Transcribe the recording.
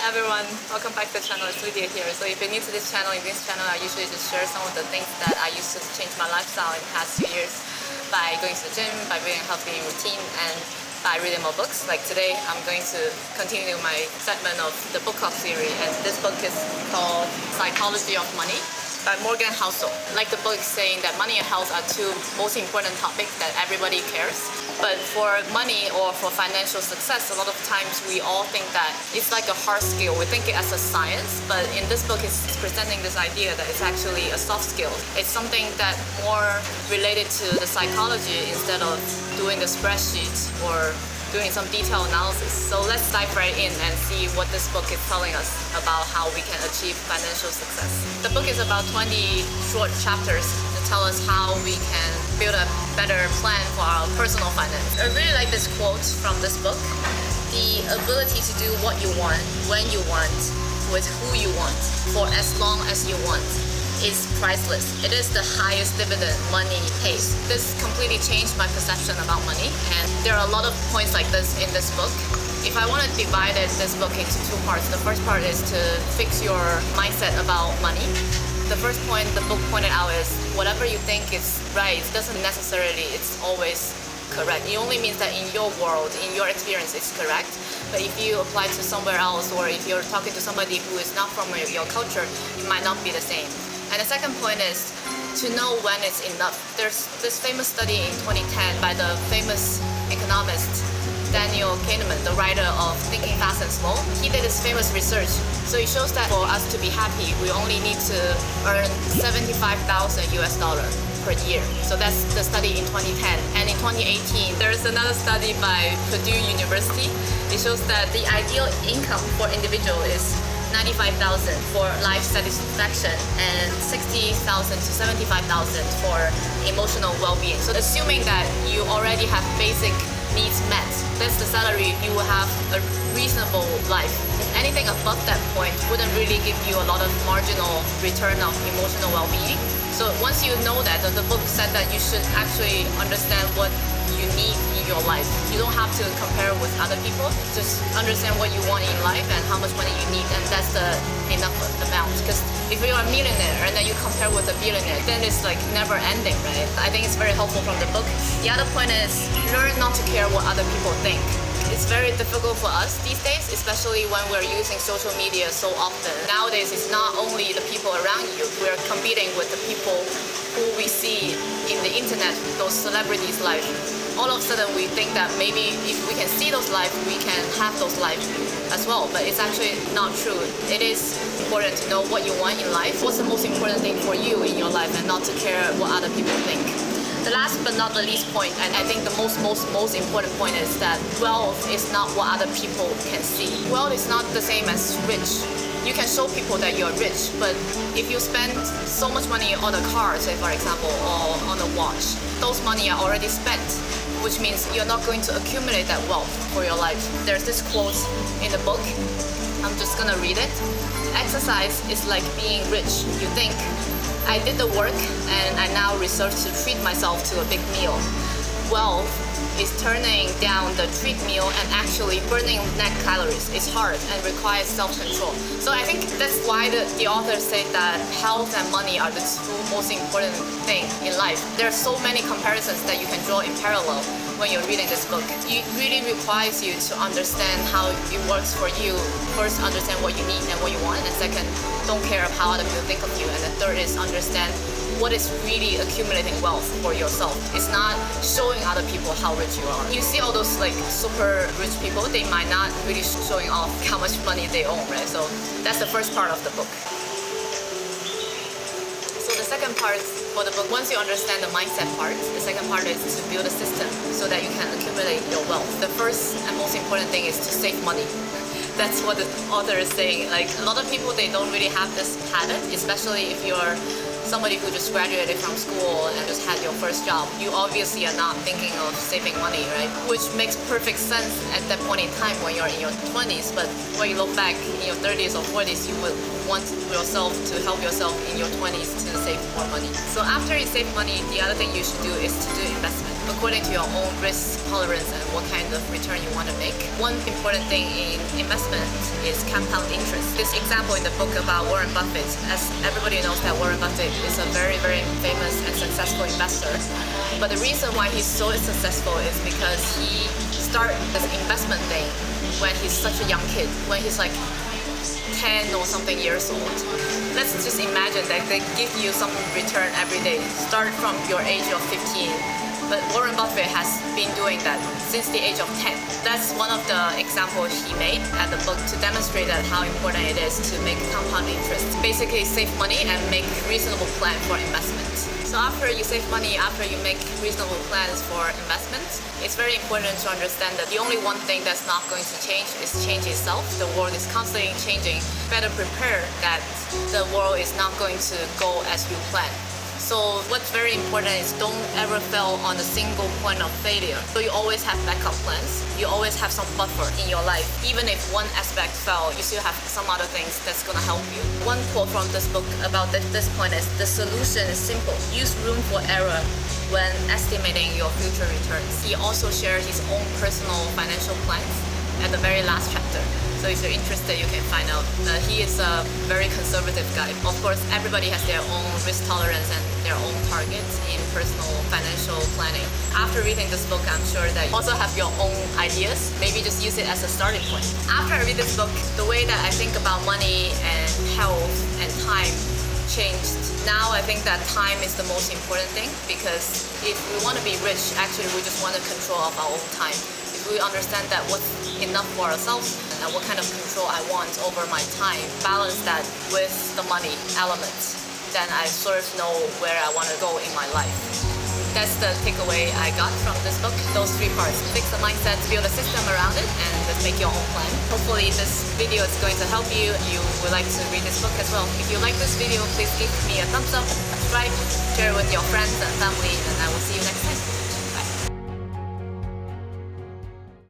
everyone, welcome back to the channel. It's Lydia here. So if you're new to this channel, I usually just share some of the things that I used to change my lifestyle in the past 2 years by going to the gym, by building a healthy routine, and by reading more books. Like today, I'm going to continue my segment of the book club series, and this book is called Psychology of Money by Morgan Housel. Like the book saying that money and health are two most important topics that everybody cares. But for money or for financial success, a lot of times we all think that it's like a hard skill. We think it as a science, but in this book it's presenting this idea that it's actually a soft skill. It's something that more related to the psychology instead of doing the spreadsheets or doing some detailed analysis. So let's dive right in and see what this book is telling us about how we can achieve financial success. The book is about 20 short chapters to tell us how we can build a better plan for our personal finance. I really like this quote from this book. The ability to do what you want, when you want, with who you want, for as long as you want, is priceless. It is the highest dividend money pays. This completely changed my perception about money, and there are a lot of points like this in this book. If I want to divide this book into two parts, the first part is to fix your mindset about money. The first point the book pointed out is whatever you think is right doesn't necessarily it's always correct. It only means that in your world, in your experience, it's correct. But if you apply to somewhere else, or if you're talking to somebody who is not from your culture, it might not be the same. And the second point is to know when it's enough. There's this famous study in 2010 by the famous economist Daniel Kahneman, the writer of Thinking Fast and Slow. He did this famous research. So it shows that for us to be happy, we only need to earn $75,000 per year. So that's the study in 2010. And in 2018, there's another study by Purdue University. It shows that the ideal income for individual is $95,000 for life satisfaction and $60,000 to $75,000 for emotional well-being. So assuming that you already have basic needs met, that's the salary, you will have a reasonable life. Anything above that point wouldn't really give you a lot of marginal return of emotional well-being. So once you know that, the book said that you should actually understand what you need in your life. You don't have to compare with other people. Just understand what you want in life and how much money you need, and that's the enough amount. Because if you're a millionaire and then you compare with a billionaire, then it's like never ending, right? I think it's very helpful from the book. The other point is learn not to care what other people think. It's very difficult for us these days, especially when we're using social media so often. Nowadays, it's not only the people around you. We're competing with the people who we see in the internet, those celebrities' life. All of a sudden, we think that maybe if we can see those lives, we can have those lives as well. But it's actually not true. It is important to know what you want in life. What's the most important thing for you in your life, and not to care what other people think. The last but not the least point, and I think the most important point, is that wealth is not what other people can see. Wealth is not the same as rich. You can show people that you're rich, but if you spend so much money on a car, say for example, or on a watch, those money are already spent, which means you're not going to accumulate that wealth for your life. There's this quote in the book. I'm just gonna read it. Exercise is like being rich. You think, I did the work and I now research to treat myself to a big meal. Wealth is turning down the treat meal and actually burning net calories. It's hard and requires self-control. So I think that's why the author said that health and money are the two most important things in life. There are so many comparisons that you can draw in parallel when you're reading this book. It really requires you to understand how it works for you. First, understand what you need and what you want, and second, don't care of how other people think of you. And the third is understand what is really accumulating wealth for yourself. It's not showing other people how rich you are. You see all those like super rich people, they might not really showing off how much money they own, right? So that's the first part of the book. So the second part for the book, once you understand the mindset part, the second part is to build a system so that you can accumulate your wealth. The first and most important thing is to save money. That's what the author is saying. Like a lot of people, they don't really have this habit, especially if you're somebody who just graduated from school and just had your first job. You obviously are not thinking of saving money, right? Which makes perfect sense at that point in time when you're in your 20s, but when you look back in your 30s or 40s, you would want yourself to help yourself in your 20s to save more money. So after you save money, the other thing you should do is to do investment. according to your own risk tolerance and what kind of return you want to make. One important thing in investment is compound interest. This example in the book about Warren Buffett, as everybody knows that Warren Buffett is a very, very famous and successful investor. But the reason why he's so successful is because he started this investment thing when he's such a young kid, when he's like 10 or something years old. Let's just imagine that they give you some return every day. Start from your age of 15. But Warren Buffett has been doing that since the age of 10. That's one of the examples he made at the book to demonstrate that how important it is to make compound interest. Basically save money and make reasonable plan for investment. So after you save money, after you make reasonable plans for investment, it's very important to understand that the only one thing that's not going to change is change itself. The world is constantly changing. Better prepare that the world is not going to go as you plan. So what's very important is don't ever fail on a single point of failure. So you always have backup plans. You always have some buffer in your life. Even if one aspect fails, you still have some other things that's going to help you. One quote from this book about this point is, the solution is simple. Use room for error when estimating your future returns. He also shared his own personal financial plans at the very last chapter. So if you're interested, you can find out. He is a very conservative guy. Of course, everybody has their own risk tolerance and their own targets in personal financial planning. After reading this book, I'm sure that you also have your own ideas. Maybe just use it as a starting point. After I read this book, the way that I think about money and health and time changed. Now I think that time is the most important thing, because if we want to be rich, actually we just want to control of our own time. If we understand that what's enough for ourselves and what kind of control I want over my time, balance that with the money element, then I sort of know where I want to go in my life. That's the takeaway I got from this book, those three parts. Fix the mindset, build a system around it, and just make your own plan. Hopefully this video is going to help you. You would like to read this book as well. If you like this video, please give me a thumbs up, subscribe, share with your friends and family, and I will see you next time.